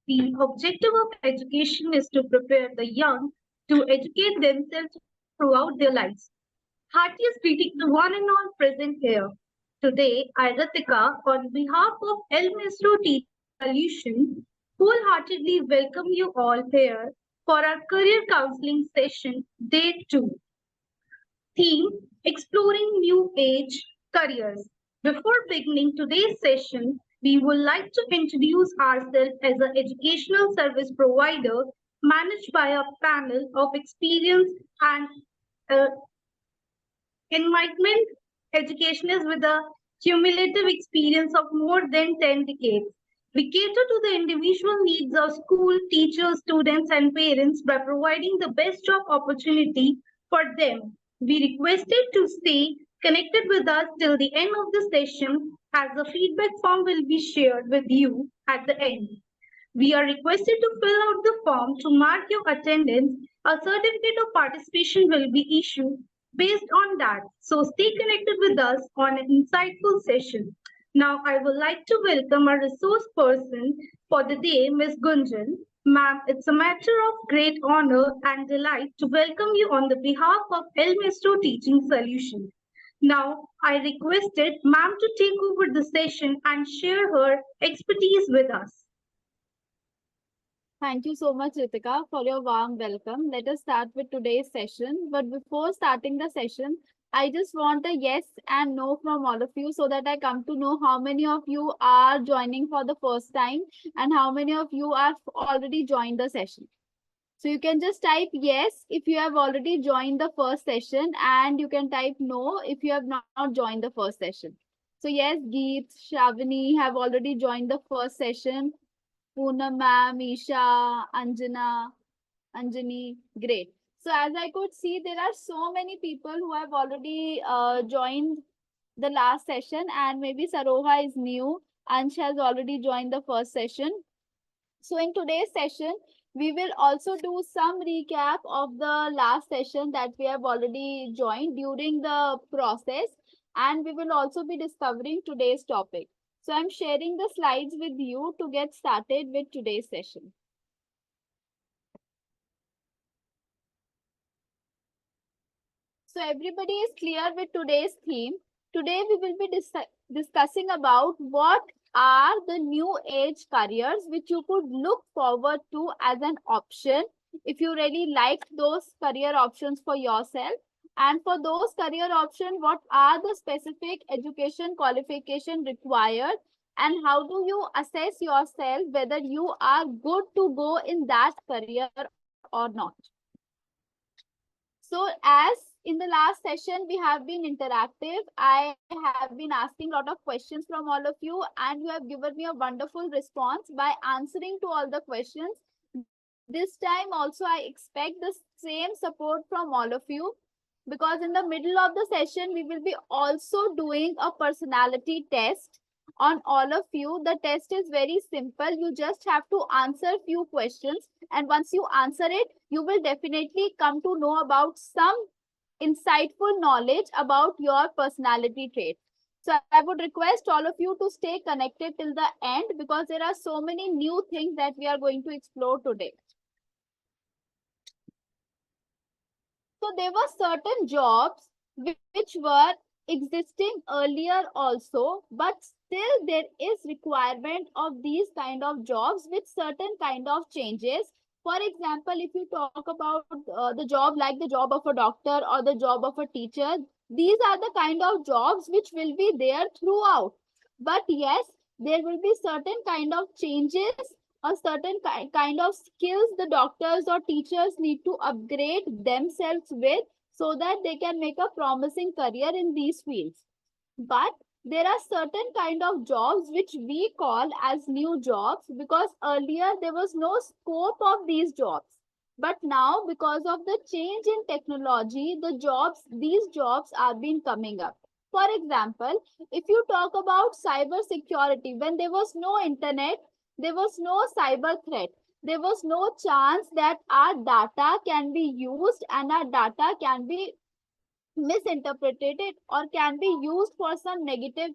The objective of education is to prepare the young to educate themselves throughout their lives. Heartiest greeting to one and all present here. Today, I, Ratika, on behalf of El Maestro Teaching Solution, wholeheartedly welcome you all here for our career counseling session, day 2. Theme: Exploring New Age Careers. Before beginning today's session, we would like to introduce ourselves as an educational service provider managed by a panel of experienced and uh, enlightenment educationists with a cumulative experience of more than 10 decades. We cater to the individual needs of school, teachers, students, and parents by providing the best job opportunity for them. We requested to stay connected with us till the end of the session as the feedback form will be shared with you at the end. We are requested to fill out the form to mark your attendance. A certificate of participation will be issued based on that. So stay connected with us on an insightful session. Now I would like to welcome our resource person for the day, Ms. Gunjan. Ma'am, it's a matter of great honor and delight to welcome you on the behalf of El Maestro Teaching Solutions. Now, I requested ma'am to take over the session and share her expertise with us. Thank you so much, Ritika, for your warm welcome. Let us start with today's session. But before starting the session, I just want a yes and no from all of you so that I come to know how many of you are joining for the first time and how many of you are already joined the session. So you can just type yes if you have already joined the first session, and you can type no if you have not joined the first session. So yes, Geet, Shavani have already joined the first session. Poonam ma'am, Isha, Anjani, great. So as I could see, there are so many people who have already joined the last session, and maybe Saroha is new. Ansh has already joined the first session. So in today's session, we will also do some recap of the last session that we have already joined during the process, and we will also be discovering today's topic. So I'm sharing the slides with you to get started with today's session. So everybody is clear with today's theme. Today we will be discussing about what are the new age careers which you could look forward to as an option if you really like those career options for yourself. And for those career options, what are the specific education qualification required, and how do you assess yourself whether you are good to go in that career or not. So as in the last session, we have been interactive. I have been asking a lot of questions from all of you, and you have given me a wonderful response by answering to all the questions. This time also, I expect the same support from all of you, because in the middle of the session, we will be also doing a personality test on all of you. The test is very simple. You just have to answer few questions, and once you answer it, you will definitely come to know about some insightful knowledge about your personality trait. So I would request all of you to stay connected till the end, because there are so many new things that we are going to explore today. So there were certain jobs which were existing earlier also, but still there is requirement of these kind of jobs with certain kind of changes. For example, if you talk about the job like the job of a doctor or the job of a teacher, these are the kind of jobs which will be there throughout. But yes, there will be certain kind of changes or certain kind of skills the doctors or teachers need to upgrade themselves with, so that they can make a promising career in these fields. But there are certain kind of jobs which we call as new jobs, because earlier there was no scope of these jobs. But now, because of the change in technology, these jobs are been coming up. For example, if you talk about cyber security, when there was no internet, there was no cyber threat. There was no chance that our data can be used and our data can be misinterpreted or can be used for some negative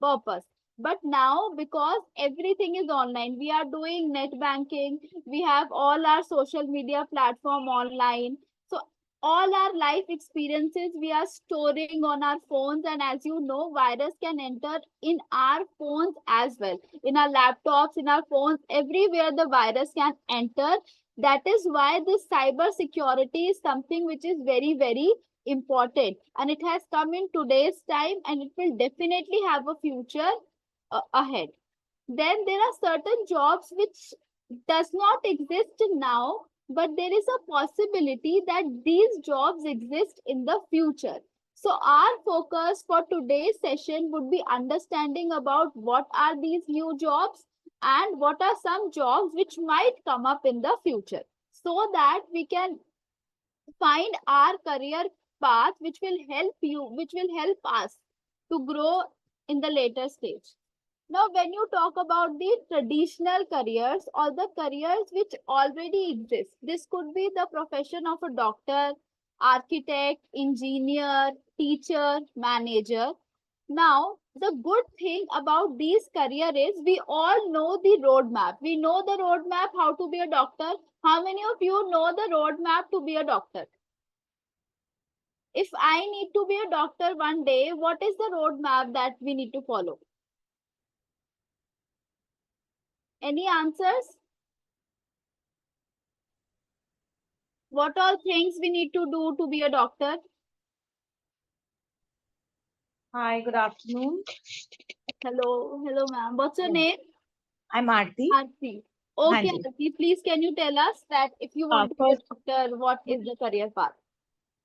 purpose. But now, because everything is online, we are doing net banking, we have all our social media platform online. So all our life experiences we are storing on our phones, and as you know, virus can enter in our phones as well, in our laptops, in our phones, everywhere the virus can enter. That is why this cyber security is something which is very, very important, and it has come in today's time, and it will definitely have a future ahead. Then there are certain jobs which does not exist now, but there is a possibility that these jobs exist in the future. So our focus for today's session would be understanding about what are these new jobs and what are some jobs which might come up in the future, so that we can find our career path which will help you, which will help us to grow in the later stage. Now, when you talk about the traditional careers or the careers which already exist, this could be the profession of a doctor, architect, engineer, teacher, manager. Now, the good thing about these career is we all know the roadmap. We know the roadmap how to be a doctor. How many of you know the roadmap to be a doctor? If I need to be a doctor one day, what is the roadmap that we need to follow? Any answers? What all things we need to do to be a doctor? Hi, good afternoon. Hello, ma'am. What's your Yeah. name? I'm Aarti. Aarti. Okay, Hanji. Aarti, please can you tell us that if you want to be a First, doctor, what is the career path?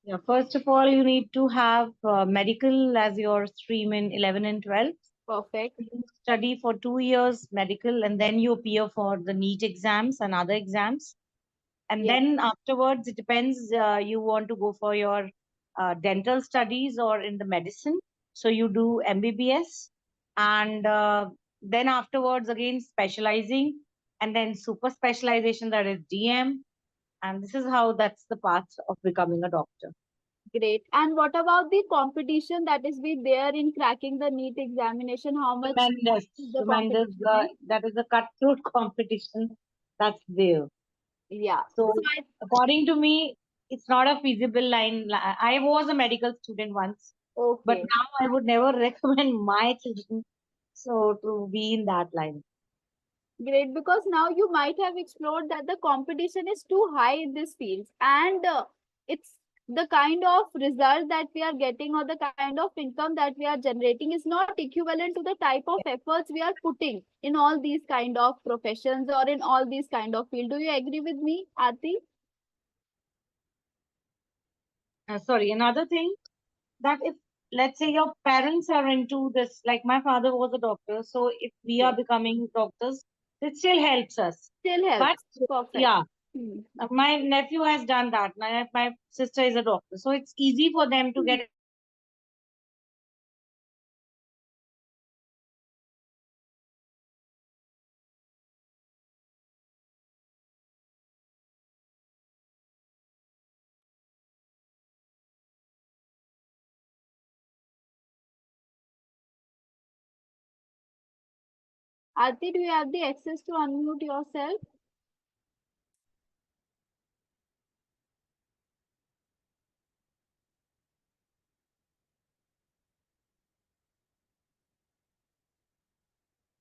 yeah, first of all, you need to have medical as your stream in 11 and 12. Perfect. You study for 2 years medical, and then you appear for the NEET exams and other exams. And Yes, then afterwards, it depends, you want to go for your dental studies or in the medicine. So you do MBBS, and then afterwards, again, specializing, and then super specialization, that is DM. And this is how that's the path of becoming a doctor. great. And what about the competition that is be there in cracking the NEET examination? How much Tremendous, is the tremendous. competition is? That is a cutthroat competition that's there. Yeah. So, So I, according to me, it's not a feasible line. I was a medical student once, but okay. now I would never recommend my children so to be in that line. Great, because now you might have explored that the competition is too high in these fields, and it's the kind of result that we are getting or the kind of income that we are generating is not equivalent to the type of efforts we are putting in all these kind of professions or in all these kind of field. Do you agree with me, Aarti? Sorry, another thing, that if, let's say, your parents are into this, like my father was a doctor, so if we are Yes, becoming doctors, it still helps us. still But helps. Perfect. yeah, Hmm. my nephew has done that. My sister is a doctor, so it's easy for them to get. Aarti, do you have the access to unmute yourself?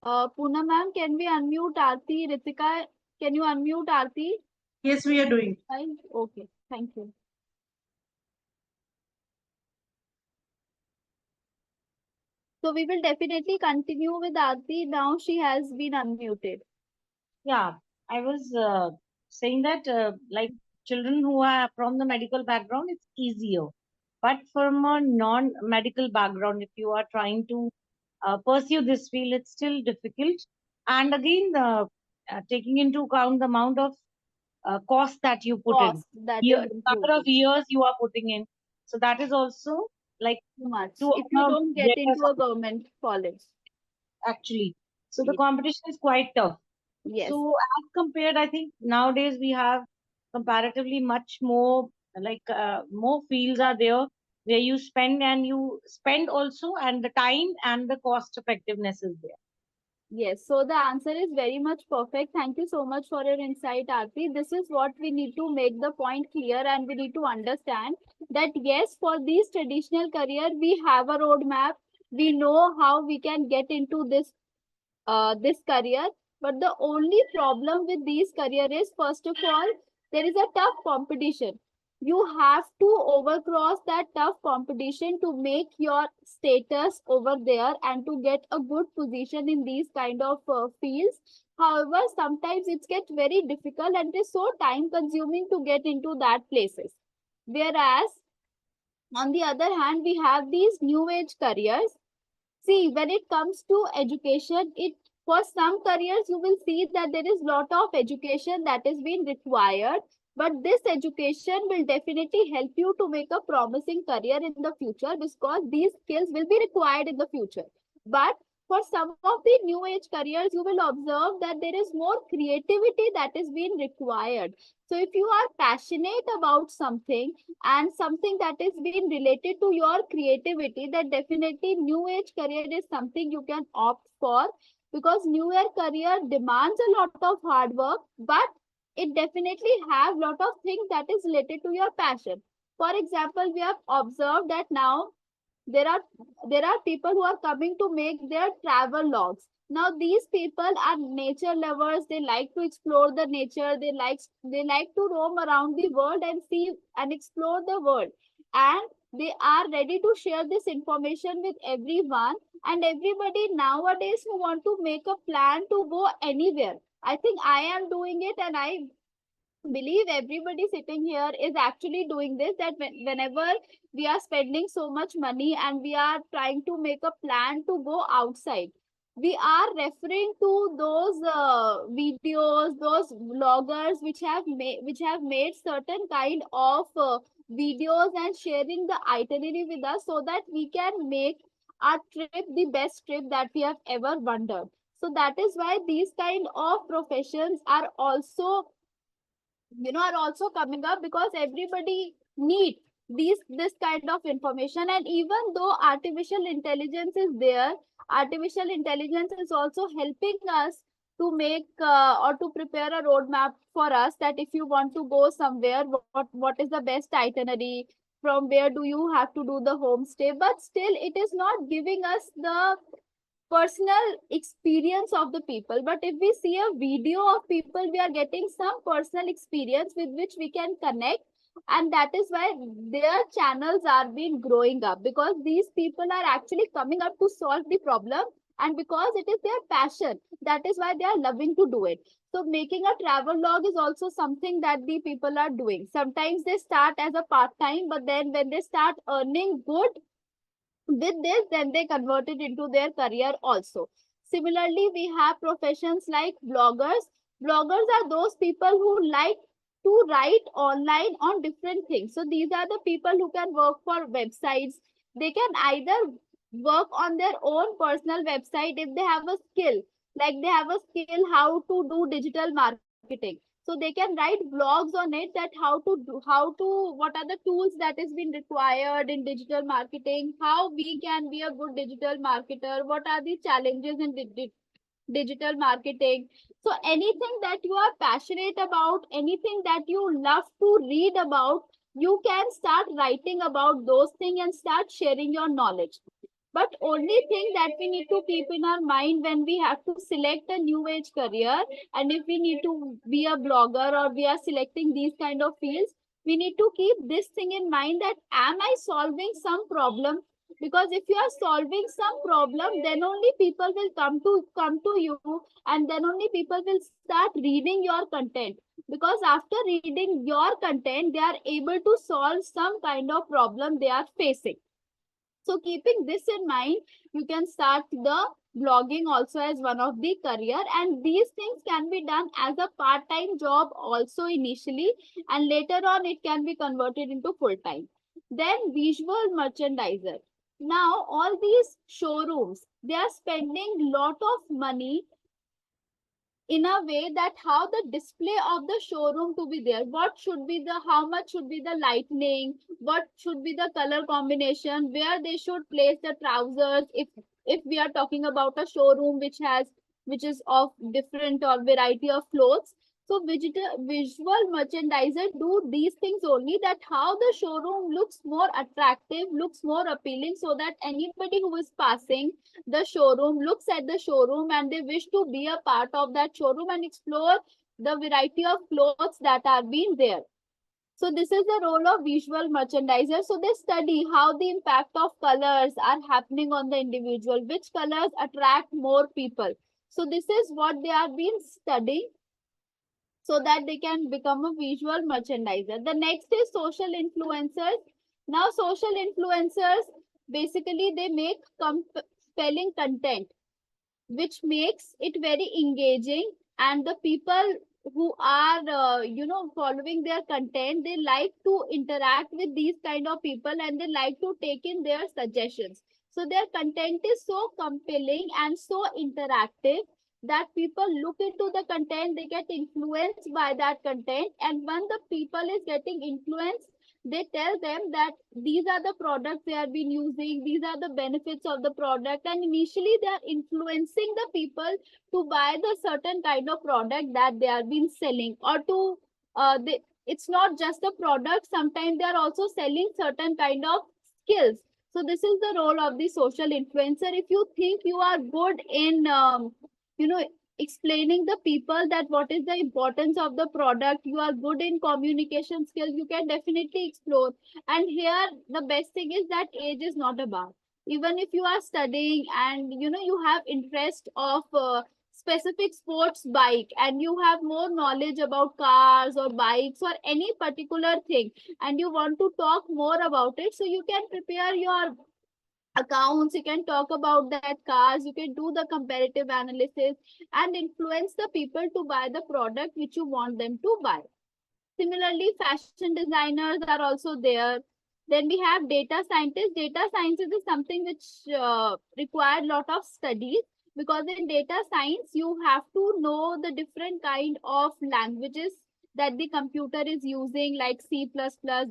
Poonam ma'am, can we unmute Aarti? Ritika, can you unmute Aarti? Yes, we are doing. Fine. Okay, thank you. So we will definitely continue with Aarti. Now she has been unmuted. Yeah, I was saying that, like, children who are from the medical background, it's easier. But from a non-medical background, if you are trying to pursue this field, it's still difficult. And again, taking into account the amount of cost that you put in, Cost that is number of included. years you are putting in. So that is also like Too much. to If you earn a don't get greater into a government college. actually. So the Ye- competition is quite tough. Yes. So as compared, I think nowadays we have comparatively much more, like more fields are there where you spend, and you spend also, and the time and the cost effectiveness is there. Yes, so the answer is very much perfect. Thank you so much for your insight, Aarti. This is what we need to make the point clear, and we need to understand that yes, for these traditional career, we have a roadmap. We know how we can get into this career, but the only problem with these career is, first of all, there is a tough competition. You have to overcross that tough competition to make your status over there and to get a good position in these kind of fields. However, sometimes it gets very difficult and it is so time consuming to get into that places. Whereas on the other hand, we have these new age careers. See, when it comes to education, it for some careers you will see that there is lot of education that is being required, but this education will definitely help you to make a promising career in the future because these skills will be required in the future. But for some of the new age careers, you will observe that there is more creativity that is being required. So if you are passionate about something and something that is being related to your creativity, that definitely new age career is something you can opt for, because new age career demands a lot of hard work, but it definitely have lot of things that is related to your passion. For example, we have observed that now there are there are people who are coming to make their travel logs. Now these people are nature lovers. They like to explore the nature. They like to roam around the world and see and explore the world, and they are ready to share this information with everyone and everybody nowadays who want to make a plan to go anywhere. I think I am doing it, and I believe everybody sitting here is actually doing this, that whenever we are spending so much money and we are trying to make a plan to go outside, we are referring to those videos, those vloggers which have made certain kind of videos and sharing the itinerary with us so that we can make our trip the best trip that we have ever wondered. So that is why these kind of professions are also, are also coming up, because everybody need this kind of information. And even though artificial intelligence is there, artificial intelligence is also helping us to make or to prepare a roadmap for us, that if you want to go somewhere, what is the best itinerary, from where do you have to do the homestay. But still it is not giving us the personal experience of the people. But if we see a video of people, we are getting some personal experience with which we can connect, and that is why their channels are being growing up, because these people are actually coming up to solve the problem, and because it is their passion, that is why they are loving to do it. So making a travel log is also something that the people are doing. Sometimes they start as a part time, but then when they start earning good with this, then they convert it into their career also. Similarly, we have professions like bloggers. Bloggers are those people who like to write online on different things. So these are the people who can work for websites. They can either work on their own personal website if they have a skill, like they have a skill how to do digital marketing, so they can write blogs on it, that what are the tools that is being required in digital marketing, how we can be a good digital marketer, what are the challenges in digital marketing. So anything that you are passionate about, anything that you love to read about, you can start writing about those things and start sharing your knowledge. But only thing that we need to keep in our mind when we have to select a new age career, and if we need to be a blogger or we are selecting these kind of fields, we need to keep this thing in mind, that am I solving some problem? Because if you are solving some problem, then only people will come to you, and then only people will start reading your content, because after reading your content they are able to solve some kind of problem they are facing. So keeping this in mind, you can start the blogging also as one of the career, and these things can be done as a part-time job also initially, and later on it can be converted into full-time. Then visual merchandiser. Now all these showrooms, they are spending lot of money in a way that how the display of the showroom to be there, what should be the, how much should be the lightning, what should be the color combination, where they should place the trousers, if we are talking about a showroom which has which is of different or variety of clothes. So visual merchandiser do these things only, that how the showroom looks more attractive, looks more appealing, so that anybody who is passing the showroom looks at the showroom and they wish to be a part of that showroom and explore the variety of clothes that are being there. So this is the role of visual merchandiser. So they study how the impact of colors are happening on the individual, which colors attract more people. So this is what they are being studying, so that they can become a visual merchandiser. The next is social influencers. Now social influencers, basically they make compelling content which makes it very engaging, and the people who are following their content, they like to interact with these kind of people and they like to take in their suggestions. So their content is so compelling and so interactive that people look into the content, they get influenced by that content, and when the people is getting influenced, they tell them that these are the products they have been using, these are the benefits of the product, and initially they are influencing the people to buy the certain kind of product that they are been selling, or to it's not just the product, sometimes they are also selling certain kind of skills. So this is the role of the social influencer. If you think you are good in you know explaining the people that what is the importance of the product, you are good in communication skills, you can definitely explore. And here the best thing is that age is not a bar. Even if you are studying and you have interest of specific sports bike, and you have more knowledge about cars or bikes or any particular thing, and you want to talk more about it, so you can prepare your accounts, you can talk about that cars, you can do the comparative analysis and influence the people to buy the product which you want them to buy. Similarly, fashion designers are also there. Then we have data scientists. Data sciences is something which required lot of studies, because in data science you have to know the different kind of languages that the computer is using, like C++,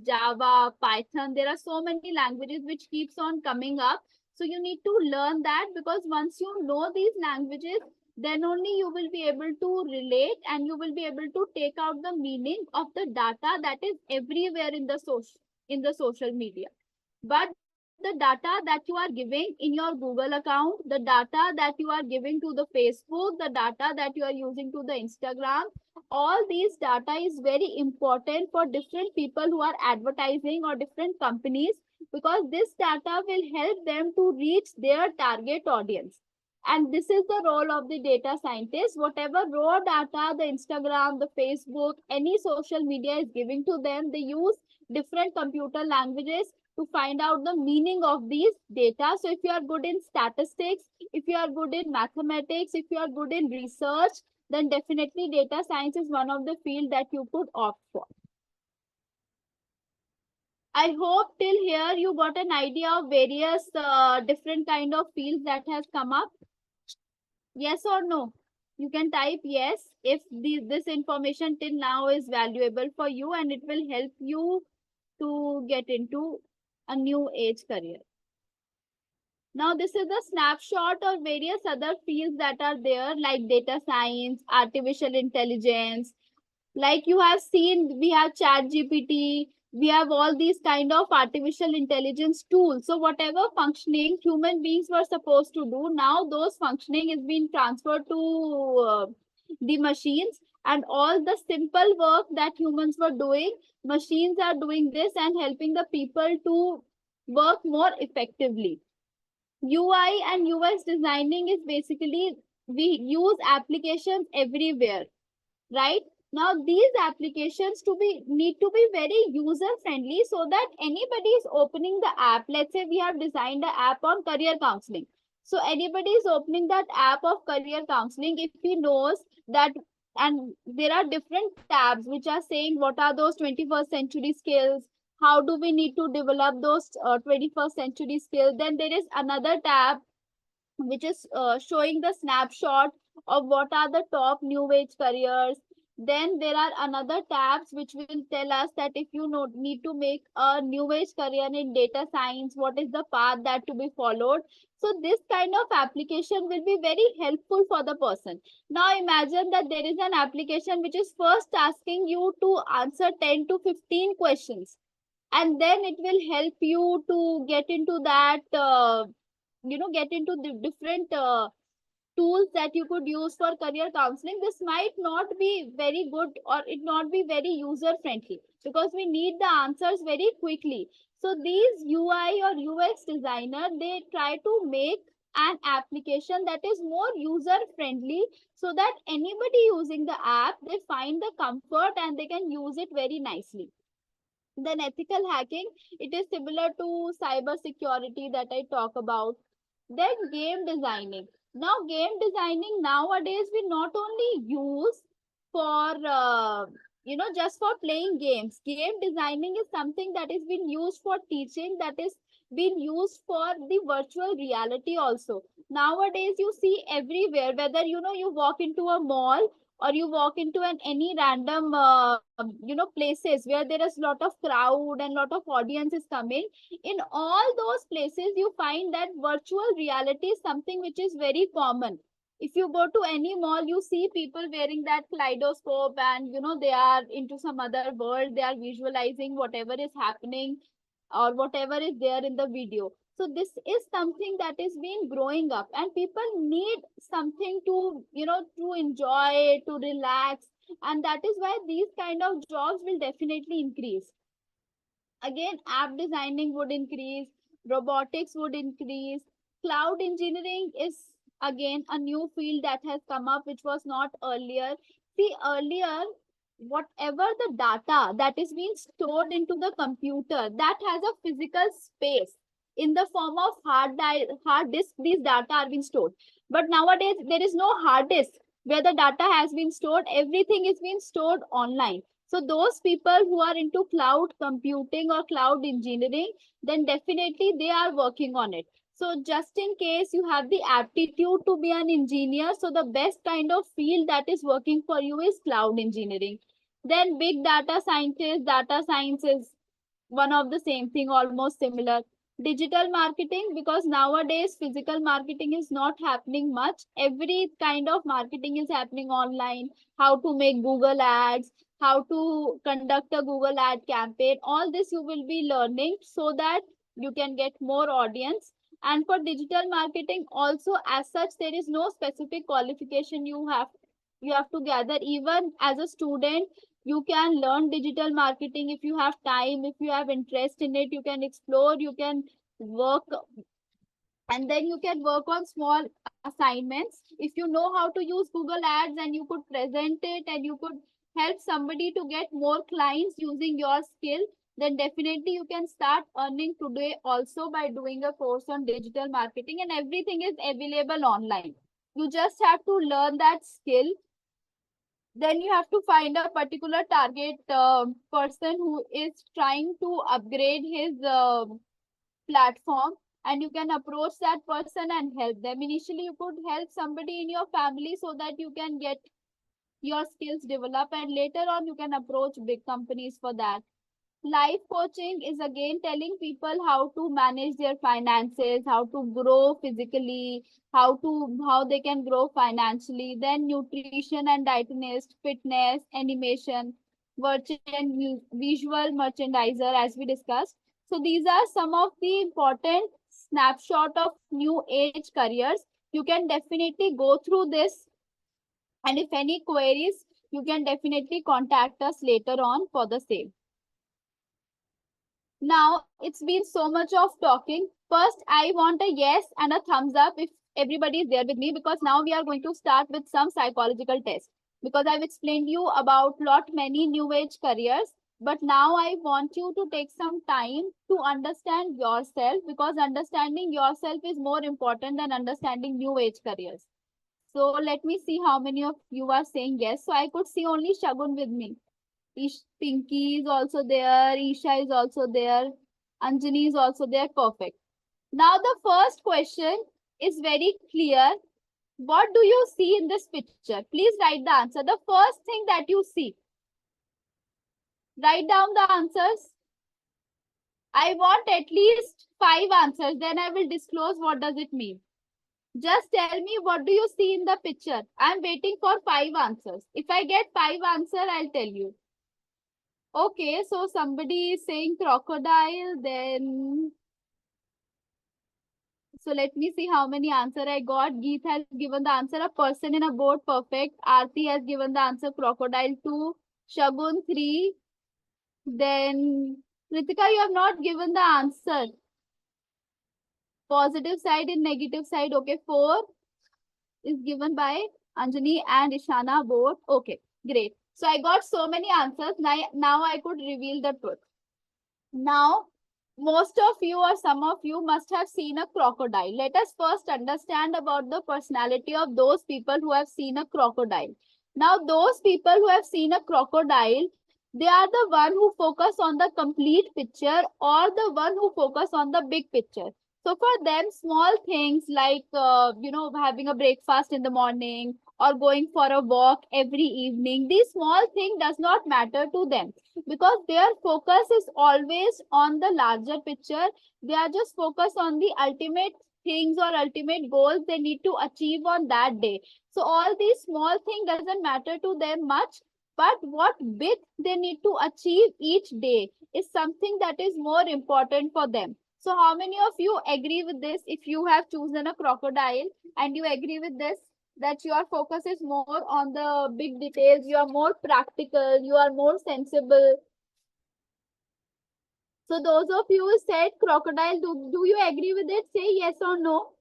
Java, Python. There are so many languages which keeps on coming up. So you need to learn that, because once you know these languages, then only you will be able to relate and you will be able to take out the meaning of the data that is everywhere in the social media. But the data that you are giving in your Google account, the data that you are giving to the Facebook, the data that you are using to the Instagram, all these data is very important for different people who are advertising or different companies, because this data will help them to reach their target audience. And this is the role of the data scientist. Whatever raw data the Instagram, the Facebook, any social media is giving to them, they use different computer languages to find out the meaning of these data. So if you are good in statistics, if you are good in mathematics, if you are good in research, then definitely data science is one of the field that you could opt for. I hope till here you got an idea of various different kind of fields that has come up. Yes or no? You can type yes if this information till now is valuable for you and it will help you to get into a new age career. Now this is the snapshot of various other fields that are there, like data science, artificial intelligence. Like you have seen, we have chat gpt, we have all these kind of artificial intelligence tools. So whatever functioning human beings were supposed to do, now those functioning is being transferred to the machines, and all the simple work that humans were doing, machines are doing this and helping the people to work more effectively. UI and UX designing is basically, we use applications everywhere, right? Now these applications to be need to be very user friendly, so that anybody is opening the app. Let's say we have designed an app on career counseling. So anybody is opening that app of career counseling, if he knows that, and there are different tabs which are saying what are those 21st century skills, how do we need to develop those 21st century skills. Then there is another tab which is showing the snapshot of what are the top new age careers. Then there are another tabs which will tell us that if you need to make a new age career in data science, what is the path that to be followed. So this kind of application will be very helpful for the person. Now imagine that there is an application which is first asking you to answer 10 to 15 questions, and then it will help you to get into that get into the different tools that you could use for career counseling. This might not be very good, or it not be very user friendly, because we need the answers very quickly. So these UI or UX designer, they try to make an application that is more user friendly, so that anybody using the app, they find the comfort and they can use it very nicely. Then ethical hacking, it is similar to cyber security that I talk about. Then game designing. Now game designing nowadays we not only use for just for playing games. Game designing is something that is being used for teaching, that is being used for the virtual reality also. Nowadays you see everywhere, whether you walk into a mall or you walk into any random places where there is lot of crowd and lot of audience is coming. In all those places you find that virtual reality is something which is very common. If you go to any mall, you see people wearing that kaleidoscope, and they are into some other world, they are visualizing whatever is happening or whatever is there in the video. So this is something that is being growing up, and people need something to to enjoy, to relax, and that is why these kind of jobs will definitely increase. Again, app designing would increase, robotics would increase, cloud engineering is again a new field that has come up, which was not earlier. See, earlier, whatever the data that is being stored into the computer, that has a physical space in the form of hard disk. These data are being stored, but nowadays there is no hard disk where the data has been stored. Everything is being stored online. So those people who are into cloud computing or cloud engineering, then definitely they are working on it. So just in case you have the aptitude to be an engineer, so the best kind of field that is working for you is cloud engineering. Then big data scientist, data science is one of the same thing, almost similar. Digital marketing, because nowadays physical marketing is not happening much. Every kind of marketing is happening online. How to make Google ads, how to conduct a Google ad campaign, all this you will be learning, so that you can get more audience. And for digital marketing also, as such, there is no specific qualification you have to gather. Even as a student, you can learn digital marketing if you have time, if you have interest in it. You can explore, you can work, and then you can work on small assignments. If you know how to use Google ads, and you could present it, and you could help somebody to get more clients using your skill, then definitely you can start earning today also by doing a course on digital marketing, and everything is available online. You just have to learn that skill. Then you have to find a particular target person who is trying to upgrade his platform, and you can approach that person and help them. Initially you could help somebody in your family so that you can get your skills developed, and later on you can approach big companies for that. Life coaching is again telling people how to manage their finances, how to grow physically, how they can grow financially. Then nutrition and dietitianist, fitness, animation, virtual and visual merchandiser, as we discussed. So these are some of the important snapshot of new age careers. You can definitely go through this, and if any queries, you can definitely contact us later on for the same. Now, it's been so much of talking. First, I want a yes and a thumbs up if everybody is there with me, because now we are going to start with some psychological tests. Because I've explained you about lot many new age careers, but now I want you to take some time to understand yourself, because understanding yourself is more important than understanding new age careers. So let me see how many of you are saying yes. So I could see only Shagun with me. Pinky is also there. Isha is also there. Anjani is also there. Perfect. Now the first question is very clear. What do you see in this picture? Please write the answer. The first thing that you see. Write down the answers. I want at least 5 answers. Then I will disclose what does it mean. Just tell me what do you see in the picture. I'm waiting for 5 answers. If I get 5 answers, I'll tell you. Okay, so somebody is saying crocodile, then so let me see how many answer I got. Geet has given the answer a person in a boat, perfect. Aarti has given the answer crocodile 2. Shagun 3. Then Kritika, you have not given the answer. Positive side and negative side. Okay, 4 is given by Anjani and Ishana both. Okay, great. So I got so many answers. Now I could reveal the truth. Now, most of you or some of you must have seen a crocodile. Let us first understand about the personality of those people who have seen a crocodile. Now, those people who have seen a crocodile, they are the one who focus on the complete picture or the one who focus on the big picture. So for them, small things like, having a breakfast in the morning or going for a walk every evening, these small thing does not matter to them because their focus is always on the larger picture. They are just focused on the ultimate things or ultimate goals they need to achieve on that day. So all these small things doesn't matter to them much, but what big they need to achieve each day is something that is more important for them. So how many of you agree with this? If you have chosen a crocodile and you agree with this, that your focus is more on the big details, you are more practical, you are more sensible. So those of you who said crocodile, do you agree with it? Say yes or no.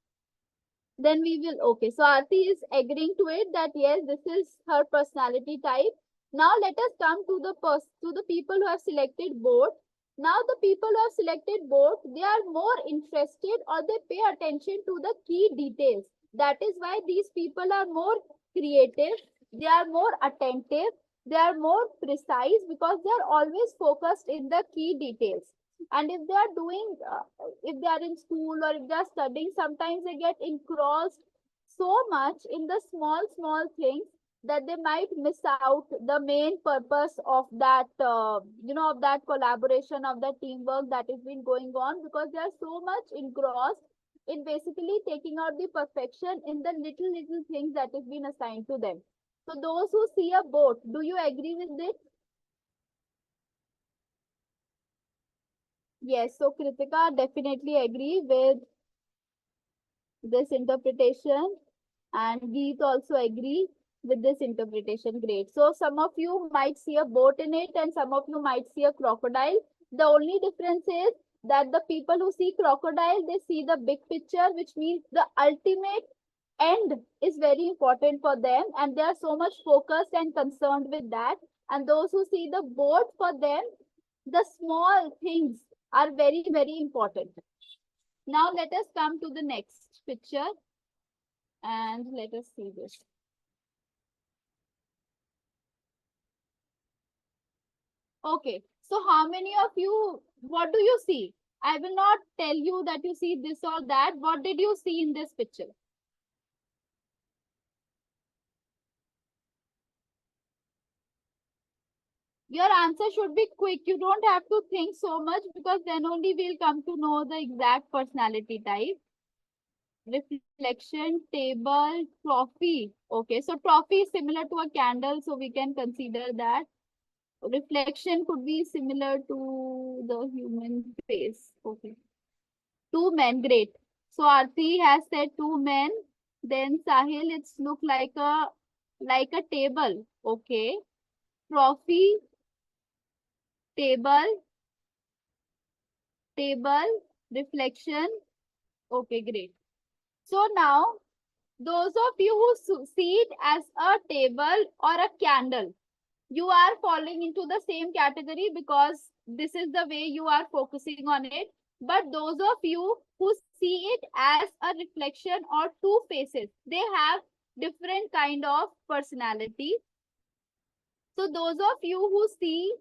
Then we will, okay. So Aarti is agreeing to it that yes, this is her personality type. Now let us come to the people who have selected both. Now the people who have selected both, they are more interested or they pay attention to the key details. That is why these people are more creative, they are more attentive, they are more precise because they are always focused in the key details. And if they are doing if they are in school or if they are studying, sometimes they get engrossed so much in the small things that they might miss out the main purpose of that of that collaboration, of that teamwork that has been going on, because they are so much engrossed in basically taking out the perfection in the little things that has been assigned to them. So those who see a boat, do you agree with it? Yes, so Kritika definitely agree with this interpretation, and Geet also agree with this interpretation. Great. So some of you might see a boat in it and some of you might see a crocodile. The only difference is that the people who see crocodile, they see the big picture, which means the ultimate end is very important for them and they are so much focused and concerned with that. And those who see the boat, for them, the small things are very important. Now let us come to the next picture and let us see this. Okay, so how many of you, what do you see? I will not tell you that you see this or that. What did you see in this picture? Your answer should be quick. You don't have to think so much because then only we'll come to know the exact personality type. Reflection, table, trophy. Okay, so trophy is similar to a candle, so we can consider that. Reflection could be similar to the human face. Okay. Two men, great. So Aarti has said two men. Then Sahil, it's look like a table. Okay. Trophy, table, table, reflection. Okay, great. So now those of you who see it as a table or a candle, you are falling into the same category because this is the way you are focusing on it. But those of you who see it as a reflection or two faces, they have different kind of personality. So those of you who see,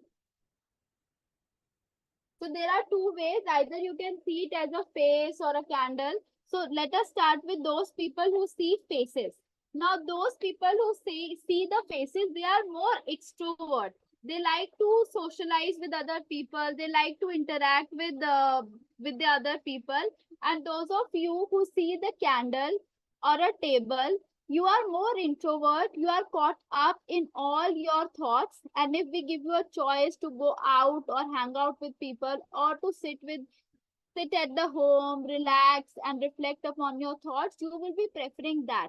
so there are two ways. Either you can see it as a face or a candle. So let us start with those people who see faces. Now, those people who see the faces, they are more extrovert. They like to socialize with other people. They like to interact with the other people. And those of you who see the candle or a table, you are more introvert. You are caught up in all your thoughts. And if we give you a choice to go out or hang out with people or to sit at the home, relax, and reflect upon your thoughts, you will be preferring that.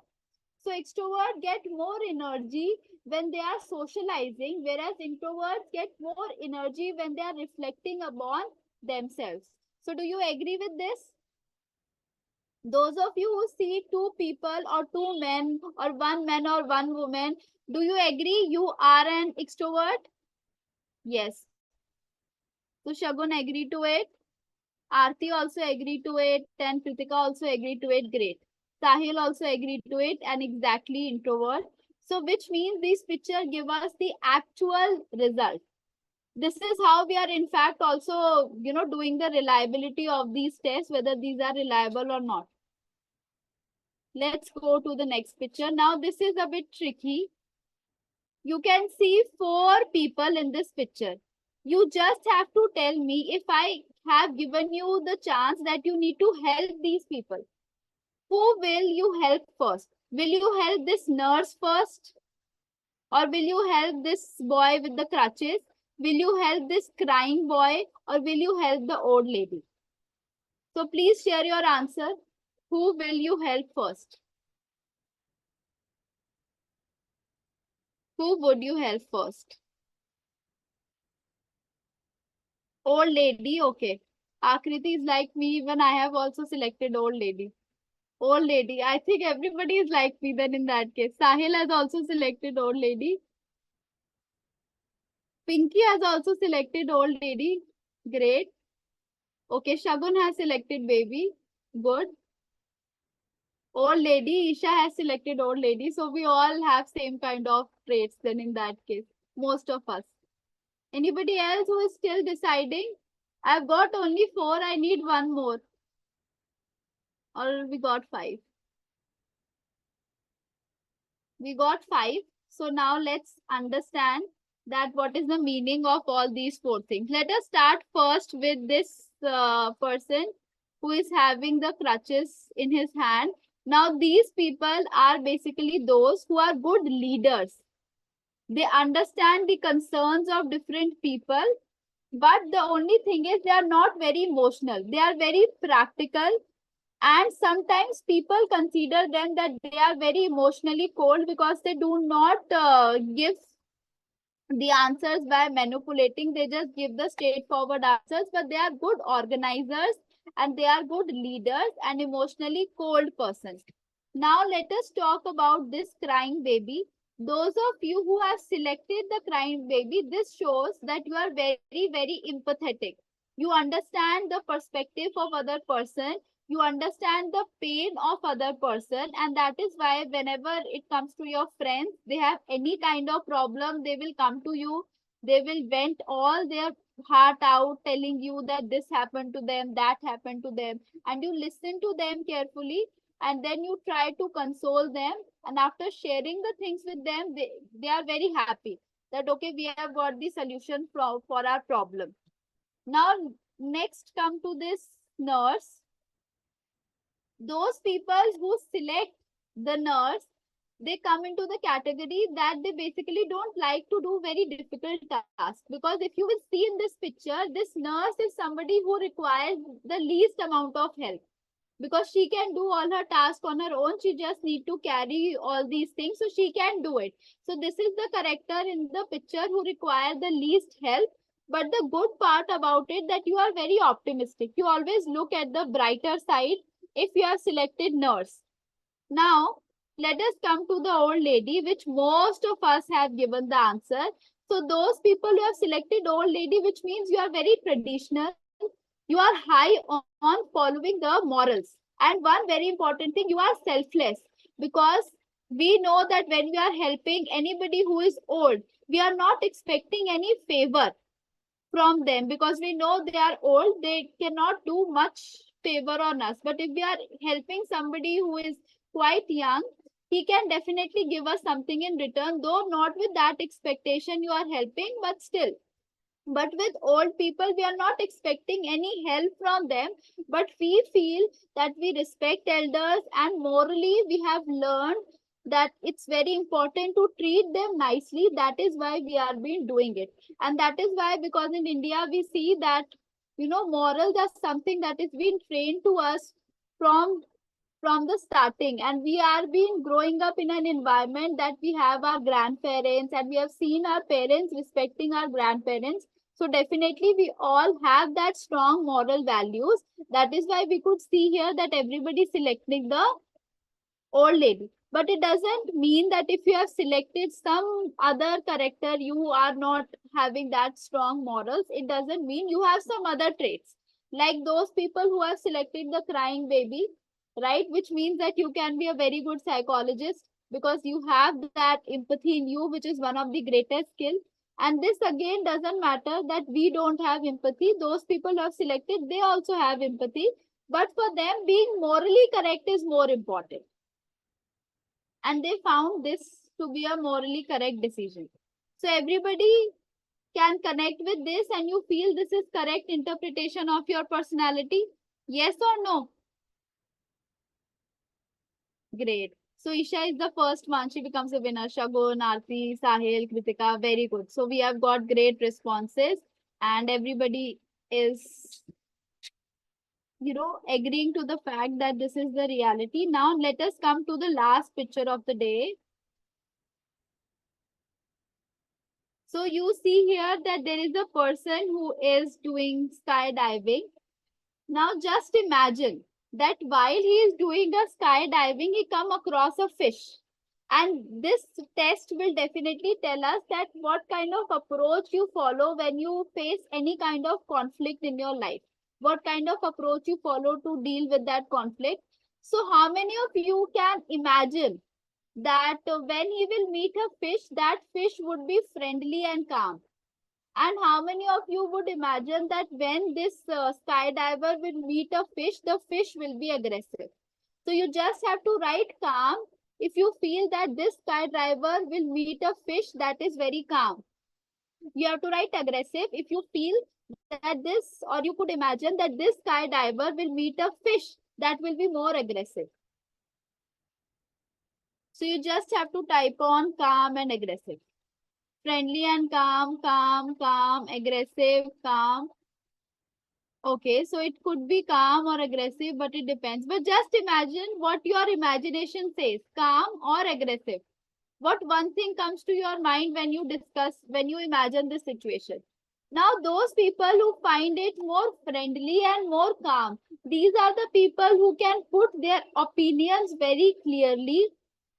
So extroverts get more energy when they are socializing, whereas introverts get more energy when they are reflecting upon themselves. So do you agree with this? Those of you who see two people or two men or one man or one woman, do you agree you are an extrovert? Yes. So Shagun agree to it. Aarti also agreed to it, and Kritika also agreed to it. Great. Sahil also agreed to it, and exactly introvert. So, which means these pictures give us the actual result. This is how we are, in fact, also, doing the reliability of these tests, whether these are reliable or not. Let's go to the next picture. Now, this is a bit tricky. You can see 4 people in this picture. You just have to tell me if I have given you the chance that you need to help these people. Who will you help first? Will you help this nurse first? Or will you help this boy with the crutches? Will you help this crying boy? Or will you help the old lady? So please share your answer. Who will you help first? Who would you help first? Old lady, okay. Akriti is like me, even I have also selected old lady. Old lady, I think everybody is like me then in that case. Sahil has also selected old lady. Pinky has also selected old lady. Great. Okay, Shagun has selected baby. Good. Old lady, Isha has selected old lady. So we all have same kind of traits then in that case. Most of us. Anybody else who is still deciding? I've got only 4. I need one more. Or we got 5. We got 5. So now let's understand that what is the meaning of all these 4 things. Let us start first with this person who is having the crutches in his hand. Now these people are basically those who are good leaders. They understand the concerns of different people, but the only thing is they are not very emotional. They are very practical, and sometimes people consider them that they are very emotionally cold because they do not give the answers by manipulating. They just give the straightforward answers, but they are good organizers and they are good leaders and emotionally cold persons. Now let us talk about this crying baby. Those of you who have selected the crying baby, this shows that you are very, very empathetic. You understand the perspective of other person. You understand the pain of other person, and that is why whenever it comes to your friends, they have any kind of problem, they will come to you. They will vent all their heart out, telling you that this happened to them, that happened to them, and you listen to them carefully, and then you try to console them, and after sharing the things with them, they are very happy that okay, we have got the solution for our problem. Now next come to this nurse. Those people who select the nurse, they come into the category that they basically don't like to do very difficult tasks, because if you will see in this picture, this nurse is somebody who requires the least amount of help, because she can do all her tasks on her own. She just need to carry all these things, so she can do it. So this is the character in the picture who require the least help. But the good part about it that you are very optimistic. You always look at the brighter side if you have selected nurse. Now, let us come to the old lady, which most of us have given the answer. So those people who have selected old lady, which means you are very traditional. You are high on following the morals. And one very important thing, you are selfless, because we know that when we are helping anybody who is old, we are not expecting any favor from them, because we know they are old, they cannot do much favor on us. But if we are helping somebody who is quite young, he can definitely give us something in return, though not with that expectation you are helping, but still. But with old people, we are not expecting any help from them, but we feel that we respect elders, and morally we have learned that it's very important to treat them nicely. That is why we are been doing it. And that is why, because in India we see that, you know, morals are something that is being trained to us from the starting, and we are being growing up in an environment that we have our grandparents, and we have seen our parents respecting our grandparents. So definitely we all have that strong moral values. That is why we could see here that everybody selecting the old lady. But it doesn't mean that if you have selected some other character, you are not having that strong morals. It doesn't mean you have some other traits. Like those people who have selected the crying baby, right? Which means that you can be a very good psychologist because you have that empathy in you, which is one of the greatest skill. And this again doesn't matter that we don't have empathy. Those people who have selected, they also have empathy. But for them, being morally correct is more important, and they found this to be a morally correct decision. So everybody can connect with this, and you feel this is correct interpretation of your personality. Yes or no? Great. So Isha is the first one. She becomes a winner. Shagun, Aarti, Sahil, Kritika. Very good. So we have got great responses, and everybody is, you know, agreeing to the fact that this is the reality. Now let us come to the last picture of the day. So you see here that there is a person who is doing skydiving. Now just imagine that while he is doing a skydiving, he come across a fish. And this test will definitely tell us that what kind of approach you follow when you face any kind of conflict in your life. What kind of approach you follow to deal with that conflict. So how many of you can imagine that when he will meet a fish, that fish would be friendly and calm? And how many of you would imagine that when this skydiver will meet a fish, the fish will be aggressive? So you just have to write calm if you feel that this skydiver will meet a fish that is very calm. You have to write aggressive if you feel that this, or you could imagine that this skydiver will meet a fish that will be more aggressive. So you just have to type on calm and aggressive. Friendly and calm, calm, calm, aggressive, calm. Okay, so it could be calm or aggressive, but it depends. But just imagine what your imagination says, calm or aggressive. What one thing comes to your mind when you discuss, when you imagine this situation? Now, those people who find it more friendly and more calm, these are the people who can put their opinions very clearly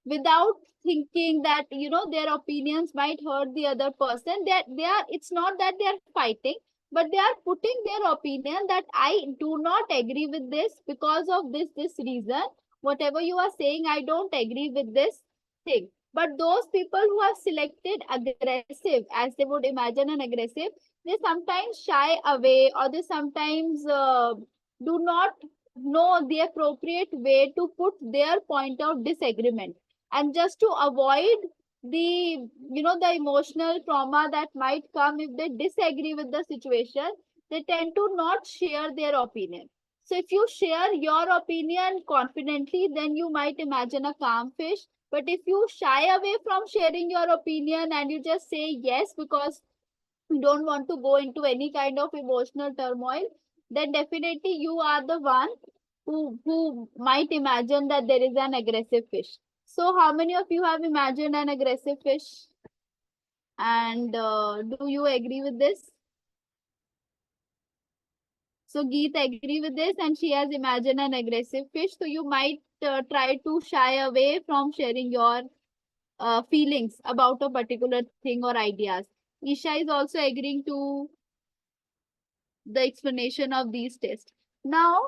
without thinking that, you know, their opinions might hurt the other person. They are, it's not that they are fighting, but they are putting their opinion that I do not agree with this because of this reason. Whatever you are saying, I don't agree with this thing. But those people who have selected aggressive, as they would imagine an aggressive, they sometimes shy away, or they sometimes do not know the appropriate way to put their point of disagreement. And just to avoid the, you know, the emotional trauma that might come if they disagree with the situation, they tend to not share their opinion. So if you share your opinion confidently, then you might imagine a calm fish. But if you shy away from sharing your opinion and you just say yes because you don't want to go into any kind of emotional turmoil, then definitely you are the one who might imagine that there is an aggressive fish. So how many of you have imagined an aggressive fish? And do you agree with this? So Geet agree with this, and she has imagined an aggressive fish. So you might try to shy away from sharing your feelings about a particular thing or ideas. Isha is also agreeing to the explanation of these tests. Now,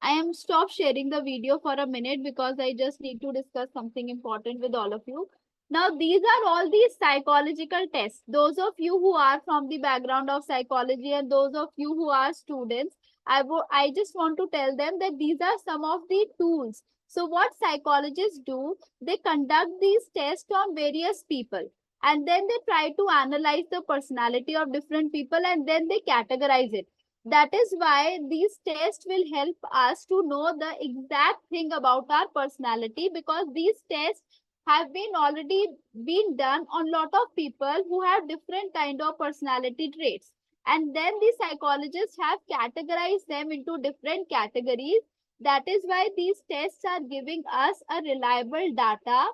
I am stop sharing the video for a minute because I just need to discuss something important with all of you. Now, these are all these psychological tests. Those of you who are from the background of psychology and those of you who are students, I just want to tell them that these are some of the tools. So what psychologists do, they conduct these tests on various people and then they try to analyze the personality of different people and then they categorize it. That is why these tests will help us to know the exact thing about our personality, because these tests have been already been done on lot of people who have different kind of personality traits, and then the psychologists have categorized them into different categories. That is why these tests are giving us a reliable data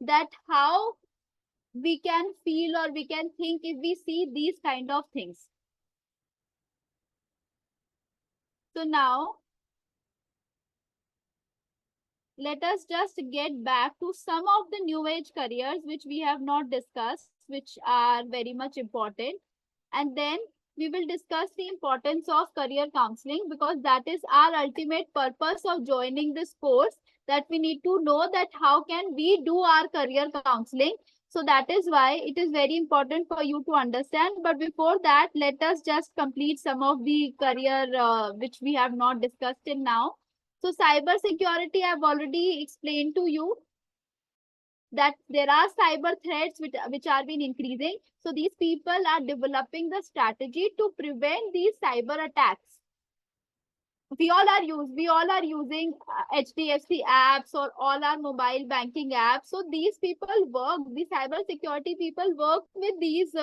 that how we can feel or we can think if we see these kind of things. So now let us just get back to some of the new age careers which we have not discussed, which are very much important. And then we will discuss the importance of career counseling, because that is our ultimate purpose of joining this course, that we need to know that how can we do our career counseling. So that is why it is very important for you to understand. But before that, let us just complete some of the career which we have not discussed till now. So cyber security, I've already explained to you that there are cyber threats which are been increasing. So these people are developing the strategy to prevent these cyber attacks. We all are using HDFC apps or all our mobile banking apps. So these people work, the cyber security people work with these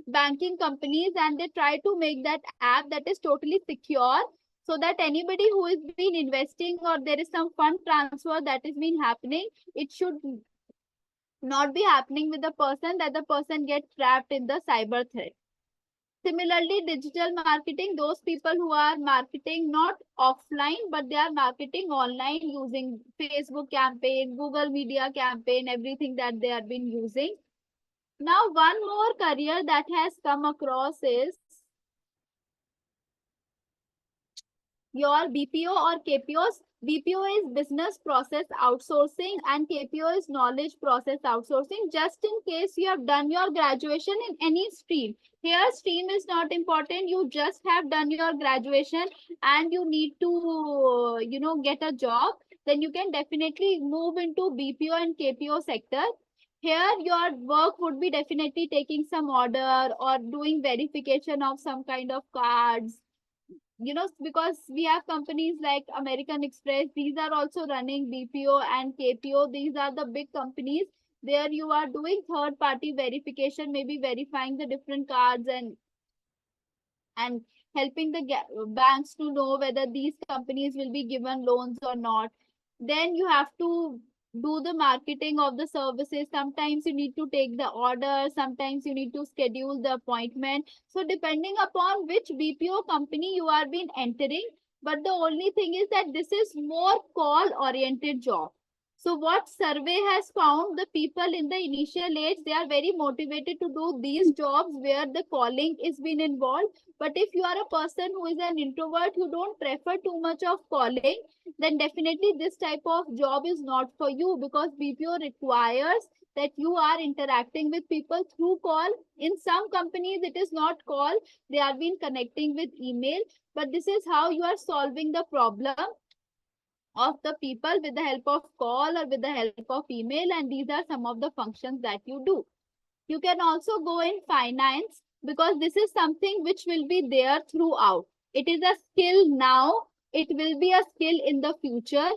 banking companies, and they try to make that app that is totally secure, so that anybody who is been investing or there is some fund transfer that is been happening, it should not be happening with the person, that the person gets trapped in the cyber threat. Similarly, digital marketing, those people who are marketing not offline, but they are marketing online using Facebook campaign, Google Media campaign, everything that they have been using. Now, one more career that has come across is your BPO or KPOs. BPO is business process outsourcing and KPO is knowledge process outsourcing. Just in case you have done your graduation in any stream. Here stream is not important. You just have done your graduation and you need to, get a job. Then you can definitely move into BPO and KPO sector. Here your work would be definitely taking some order or doing verification of some kind of cards, because we have companies like American Express, these are also running BPO and KPO. These are the big companies. There you are doing third party verification, maybe verifying the different cards and helping the banks to know whether these companies will be given loans or not. Then you have to do the marketing of the services. Sometimes you need to take the order, sometimes you need to schedule the appointment. So depending upon which BPO company you are been entering, but the only thing is that this is more call oriented job. So what survey has found, the people in the initial age, they are very motivated to do these jobs where the calling is been involved. But if you are a person who is an introvert, you don't prefer too much of calling, then definitely this type of job is not for you, because BPO requires that you are interacting with people through call. In some companies, it is not call. They are been connecting with email, but this is how you are solving the problem of the people, with the help of call or with the help of email. And these are some of the functions that you do. You can also go in finance, because this is something which will be there throughout. It is a skill now, it will be a skill in the future.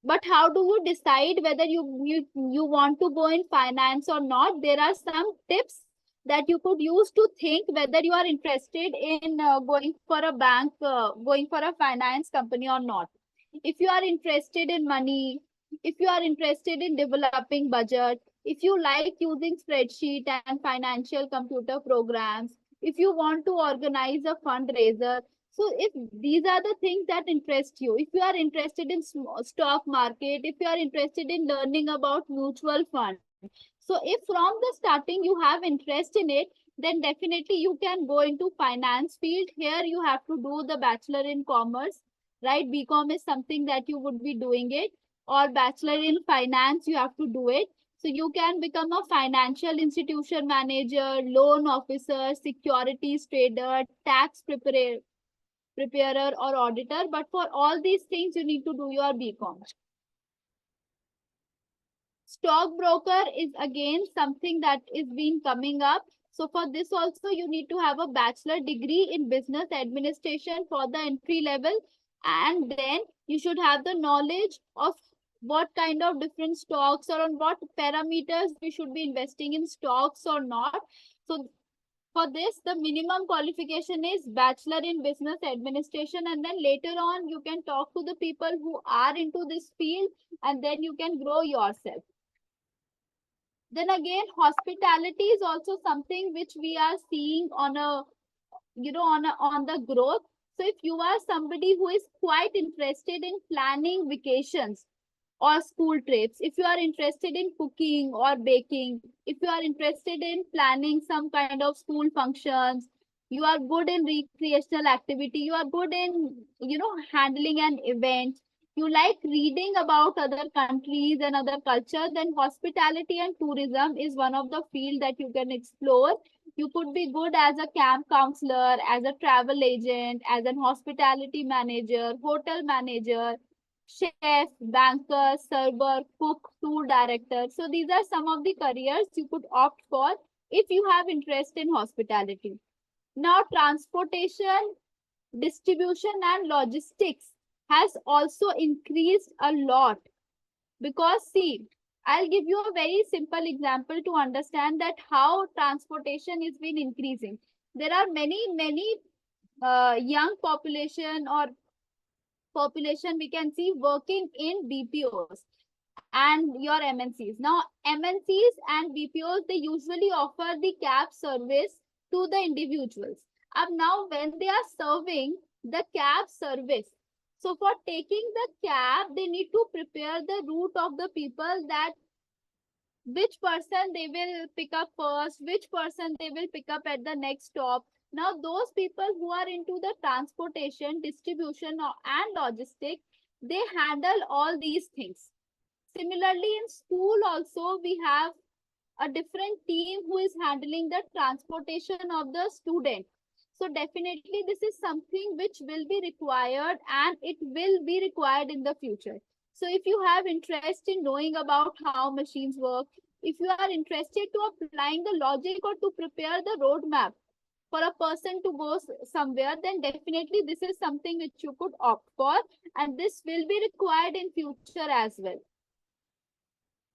But how do you decide whether you want to go in finance or not? There are some tips that you could use to think whether you are interested in going for a bank, going for a finance company or not. If you are interested in money, if you are interested in developing budget, if you like using spreadsheet and financial computer programs, if you want to organize a fundraiser. So if these are the things that interest you, if you are interested in stock market, if you are interested in learning about mutual fund. So if from the starting you have interest in it, then definitely you can go into finance field. Here you have to do the bachelor in commerce, right? BCom is something that you would be doing it, or bachelor in finance, you have to do it. So you can become a financial institution manager, loan officer, securities trader, tax preparer or auditor. But for all these things, you need to do your BCom. Stockbroker is again something that is been coming up. So for this also, you need to have a bachelor degree in business administration for the entry level. And then you should have the knowledge of what kind of different stocks or on what parameters we should be investing in stocks or not. So for this, the minimum qualification is bachelor in business administration, and then later on you can talk to the people who are into this field, and then you can grow yourself. Then again, hospitality is also something which we are seeing on a, on the growth. So if you are somebody who is quite interested in planning vacations or school trips, if you are interested in cooking or baking, if you are interested in planning some kind of school functions, you are good in recreational activity, you are good in, handling an event, you like reading about other countries and other culture, then hospitality and tourism is one of the field that you can explore. You could be good as a camp counselor, as a travel agent, as an hospitality manager, hotel manager, chef, banker, server, cook, tour director. So these are some of the careers you could opt for if you have interest in hospitality. Now, transportation, distribution, and logistics has also increased a lot because see, I'll give you a very simple example to understand that how transportation has been increasing. There are many young population we can see working in BPOs and your MNCs. Now, MNCs and BPOs, they usually offer the cab service to the individuals. And now when they are serving the cab service, so for taking the cab, they need to prepare the route of the people, that which person they will pick up first, which person they will pick up at the next stop. Now, those people who are into the transportation, distribution, and logistics, they handle all these things. Similarly, in school also, we have a different team who is handling the transportation of the student. So definitely this is something which will be required and it will be required in the future. So if you have interest in knowing about how machines work, if you are interested to applying the logic or to prepare the roadmap for a person to go somewhere, then definitely this is something which you could opt for, and this will be required in future as well.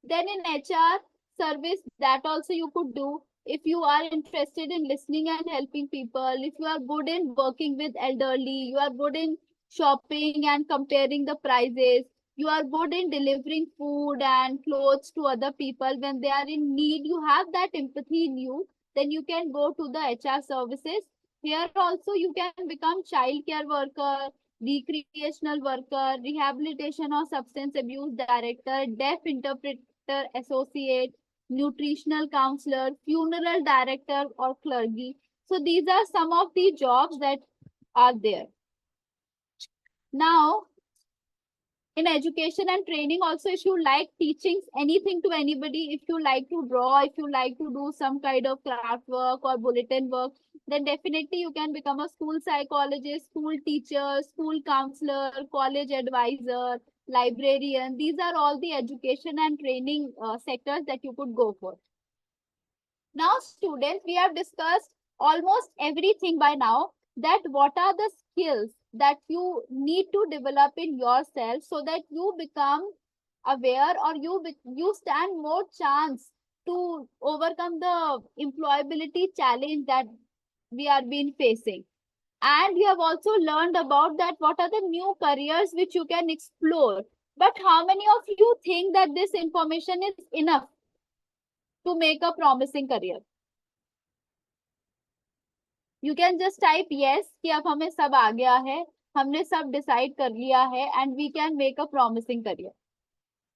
Then in HR service, that also you could do if you are interested in listening and helping people, if you are good in working with elderly, you are good in shopping and comparing the prices, you are good in delivering food and clothes to other people when they are in need, you have that empathy in you, then you can go to the HR services. Here also you can become child care worker, recreational worker, rehabilitation or substance abuse director, deaf interpreter associate, nutritional counselor, funeral director or clergy. So these are some of the jobs that are there. Now, in education and training also, if you like teaching anything to anybody, if you like to draw, if you like to do some kind of craft work or bulletin work, then definitely you can become a school psychologist, school teacher, school counselor, college advisor, librarian. These are all the education and training sectors that you could go for. Now, students, we have discussed almost everything by now, that what are the skills that you need to develop in yourself so that you become aware, or you stand more chance to overcome the employability challenge that we are been facing. And you have also learned about that what are the new careers which you can explore. But how many of you think that this information is enough to make a promising career? You can just type yes कि अब हमें सब आ गया है, हमने सब decide कर लिया है, and we can make a promising career.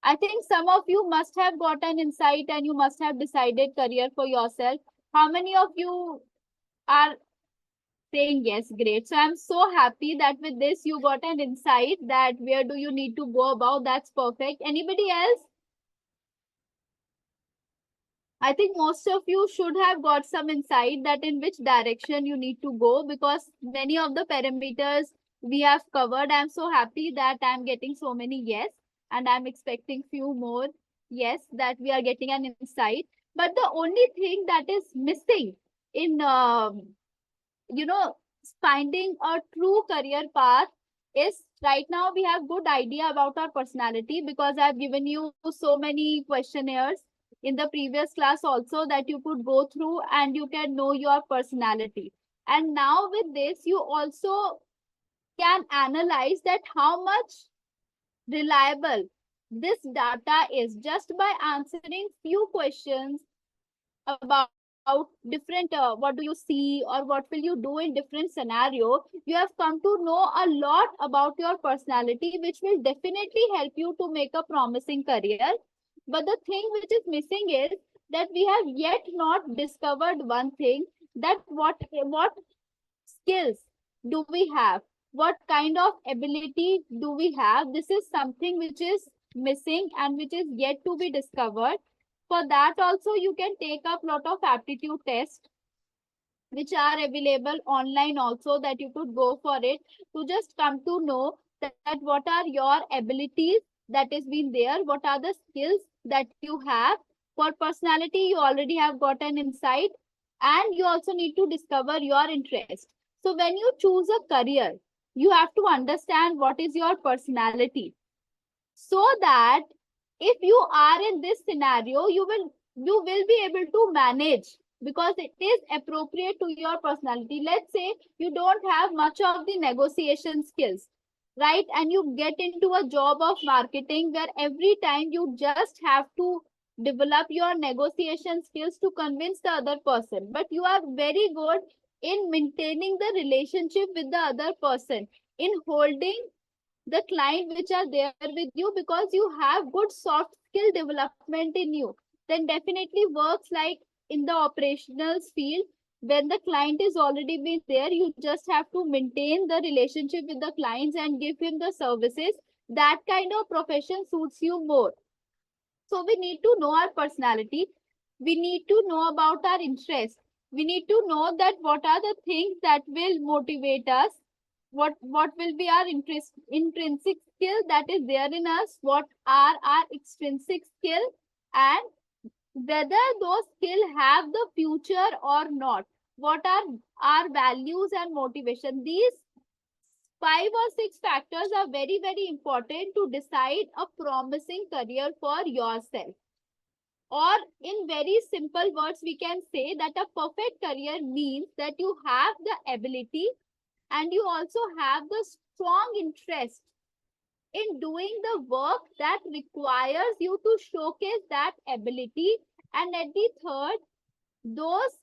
I think some of you must have got an insight and you must have decided career for yourself. How many of you are saying yes? Great. So I'm so happy that with this you got an insight that where do you need to go about. That's perfect. Anybody else? I think most of you should have got some insight that in which direction you need to go, because many of the parameters we have covered. I'm so happy that I'm getting so many yes, and I'm expecting few more yes, that we are getting an insight. But the only thing that is missing in you know finding a true career path is, right now we have good idea about our personality, because I've given you so many questionnaires in the previous class also that you could go through and you can know your personality. And now with this you also can analyze that how much reliable this data is, just by answering few questions about different what do you see or what will you do in different scenario. You have come to know a lot about your personality, which will definitely help you to make a promising career. But the thing which is missing is that we have yet not discovered one thing, that what skills do we have, what kind of ability do we have. This is something which is missing and which is yet to be discovered. For that also you can take up lot of aptitude tests which are available online also, that you could go for it to just come to know that what are your abilities that is been there, what are the skills that you have. For personality you already have got an insight, and you also need to discover your interest. So when you choose a career, you have to understand what is your personality, so that if you are in this scenario you will be able to manage, because it is appropriate to your personality. Let's say you don't have much of the negotiation skills, right, and you get into a job of marketing where every time you just have to develop your negotiation skills to convince the other person, but you are very good in maintaining the relationship with the other person, in holding the client which are there with you, because you have good soft skill development in you, then definitely works like in the operational field. When the client is already been there, you just have to maintain the relationship with the clients and give him the services. That kind of profession suits you more. So we need to know our personality, we need to know about our interests, we need to know that what are the things that will motivate us, what will be our intrinsic skill that is there in us, what are our extrinsic skill, and whether those skill have the future or not, what are our values and motivation. These 5 or 6 factors are very important to decide a promising career for yourself. Or in very simple words, we can say that a perfect career means that you have the ability and you also have the strong interest in doing the work that requires you to showcase that ability. And at the third, those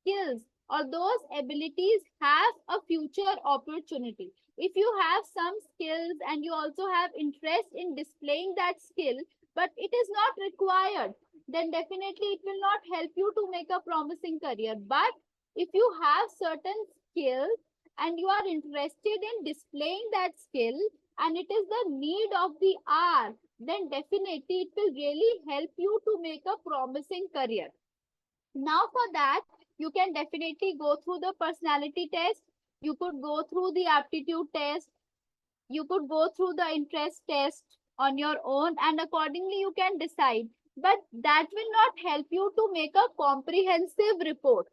skills or those abilities have a future opportunity. If you have some skills and you also have interest in displaying that skill, but it is not required, then definitely it will not help you to make a promising career. But if you have certain skills and you are interested in displaying that skill, and it is the need of the hour, then definitely it will really help you to make a promising career. Now for that, you can definitely go through the personality test, you could go through the aptitude test, you could go through the interest test on your own, and accordingly you can decide. But that will not help you to make a comprehensive report.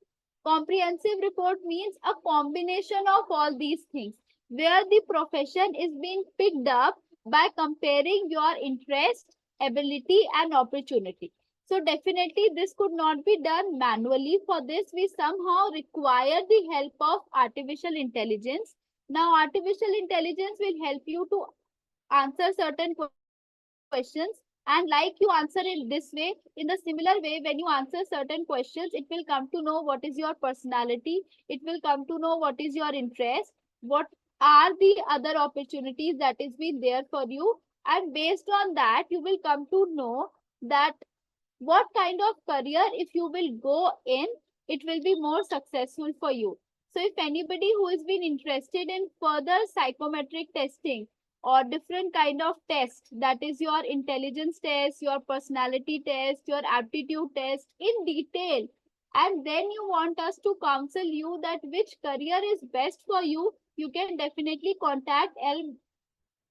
Comprehensive report means a combination of all these things, where the profession is being picked up by comparing your interest, ability, and opportunity. So definitely this could not be done manually. For this, we somehow require the help of artificial intelligence. Now, artificial intelligence will help you to answer certain questions, and like you answer it this way, in the similar way, when you answer certain questions, it will come to know what is your personality, it will come to know what is your interest, what are the other opportunities that is been there for you, and based on that, you will come to know that what kind of career if you will go in, it will be more successful for you. So if anybody who has been interested in further psychometric testing, or different kind of test, that is your intelligence test, your personality test, your aptitude test in detail, and then you want us to counsel you that which career is best for you, you can definitely contact L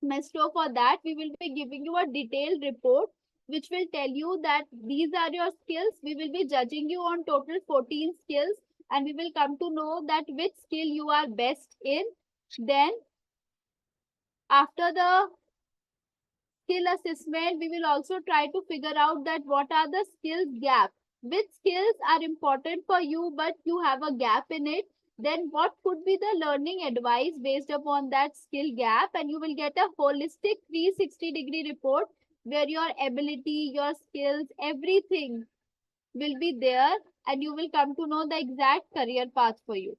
Maestro. For that, we will be giving you a detailed report which will tell you that these are your skills. We will be judging you on total 14 skills, and we will come to know that which skill you are best in. Then after the skill assessment, we will also try to figure out that what are the skills gap, which skills are important for you but you have a gap in it, then what could be the learning advice based upon that skill gap, and you will get a holistic 360-degree report where your ability, your skills, everything will be there, and you will come to know the exact career path for you.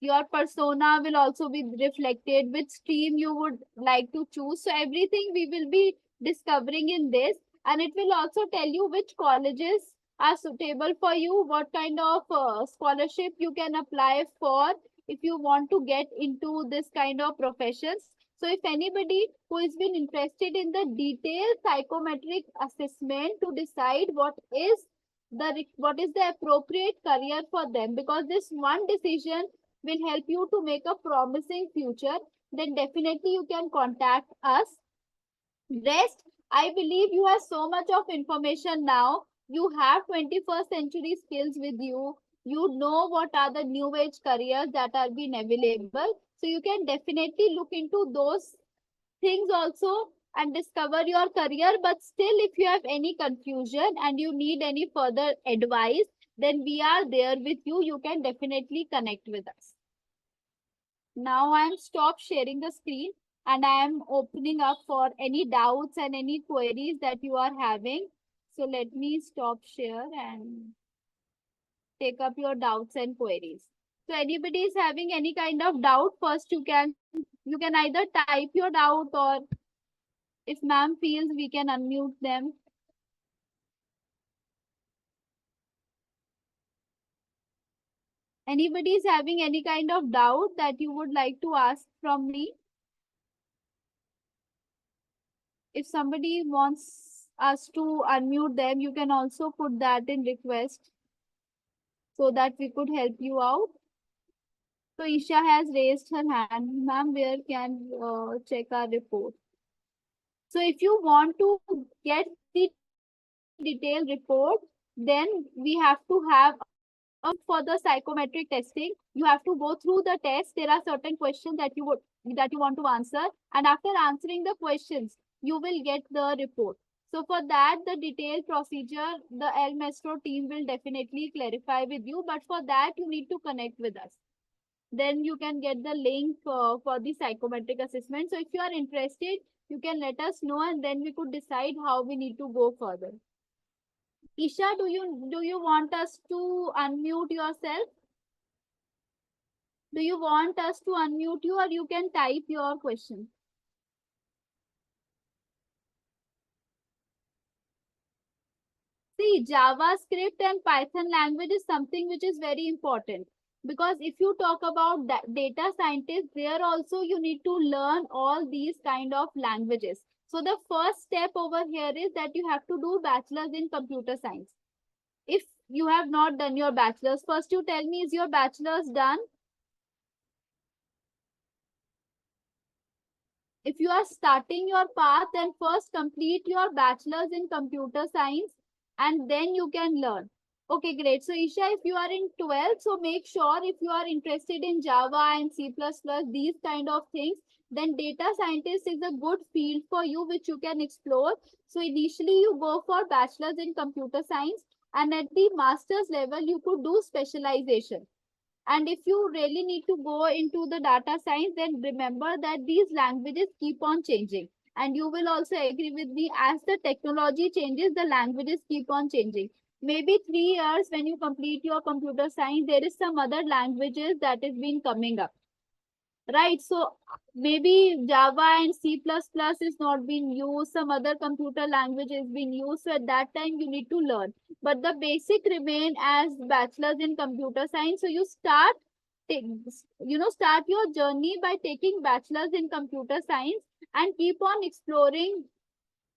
Your persona will also be reflected, which stream you would like to choose. So everything we will be discovering in this, and it will also tell you which colleges are suitable for you, what kind of scholarship you can apply for if you want to get into this kind of professions. So if anybody who has been interested in the detailed psychometric assessment to decide what is the appropriate career for them, because this one decision will help you to make a promising future, then definitely you can contact us. Rest, I believe you have so much of information now. You have 21st century skills with you. You know what are the new age careers that are being available. So you can definitely look into those things also and discover your career. But still, if you have any confusion and you need any further advice, then we are there with you. You can definitely connect with us. Now I am stop sharing the screen and I am opening up for any doubts and any queries that you are having. So let me stop share and take up your doubts and queries. So anybody is having any kind of doubt, first you can either type your doubt, or if ma'am feels, we can unmute them. Anybody is having any kind of doubt that you would like to ask from me? If somebody wants us to unmute them, you can also put that in request so that we could help you out. So Isha has raised her hand. Ma'am, where can check our report? So if you want to get the detailed report, then we have to have for the psychometric testing. You have to go through the test. There are certain questions that you want to answer, and after answering the questions, you will get the report. So for that, the detailed procedure, the El Maestro team will definitely clarify with you. But for that, you need to connect with us. Then you can get the link for the psychometric assessment. So if you are interested, you can let us know, and then we could decide how we need to go further. Isha, do you want us to unmute yourself? Do you want us to unmute you, or you can type your question? See, JavaScript and Python language is something which is very important, because if you talk about data scientists, there also you need to learn all these kind of languages. So the first step over here is that you have to do bachelor's in computer science. If you have not done your bachelor's, first you tell me, is your bachelor's done? If you are starting your path, then first complete your bachelor's in computer science and then you can learn. Okay, great. So Isha, if you are in 12th, so make sure if you are interested in Java and C++, these kind of things, then data scientist is a good field for you which you can explore. So initially you go for bachelor's in computer science, and at the master's level you could do specialization. And if you really need to go into the data science, then remember that these languages keep on changing. And you will also agree with me, as the technology changes, the languages keep on changing. Maybe 3 years when you complete your computer science, there is some other languages that is been coming up. Right, so maybe Java and C++ is not being used, some other computer language is being used. So at that time you need to learn. But the basic remain as bachelor's in computer science. So you start take, start your journey by taking bachelor's in computer science and keep on exploring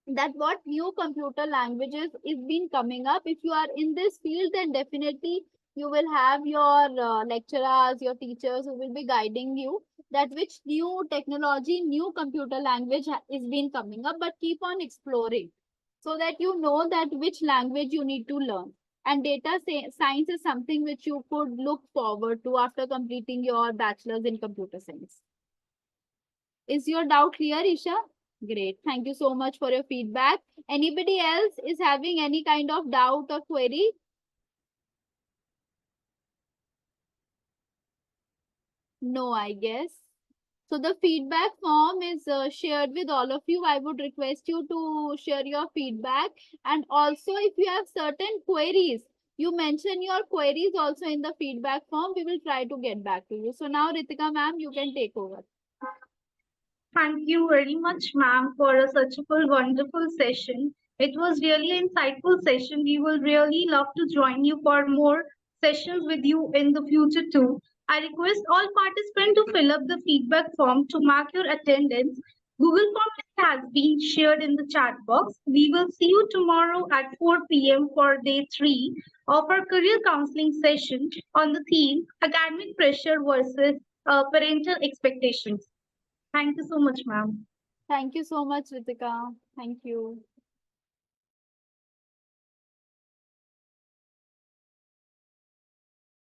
that what new computer languages is been coming up. If you are in this field, then definitely you will have your lecturers, your teachers who will be guiding you that which new technology, new computer language is been coming up. But keep on exploring so that you know that which language you need to learn. And science is something which you could look forward to after completing your bachelor's in computer science. Is your doubt clear, Isha? Great. Thank you so much for your feedback. Anybody else is having any kind of doubt or query? No, I guess. So the feedback form is shared with all of you. I would request you to share your feedback. And also, if you have certain queries, you mention your queries also in the feedback form. We will try to get back to you. So now, Ritika ma'am, you can take over. Thank you very much, ma'am, for such a wonderful session. It was really an insightful session. We will really love to join you for more sessions with you in the future too. I request all participants to fill up the feedback form to mark your attendance. Google Form has been shared in the chat box. We will see you tomorrow at 4 p.m. for day 3 of our career counseling session on the theme academic pressure versus parental expectations. Thank you so much, ma'am. Thank you so much, Ritika. Thank you.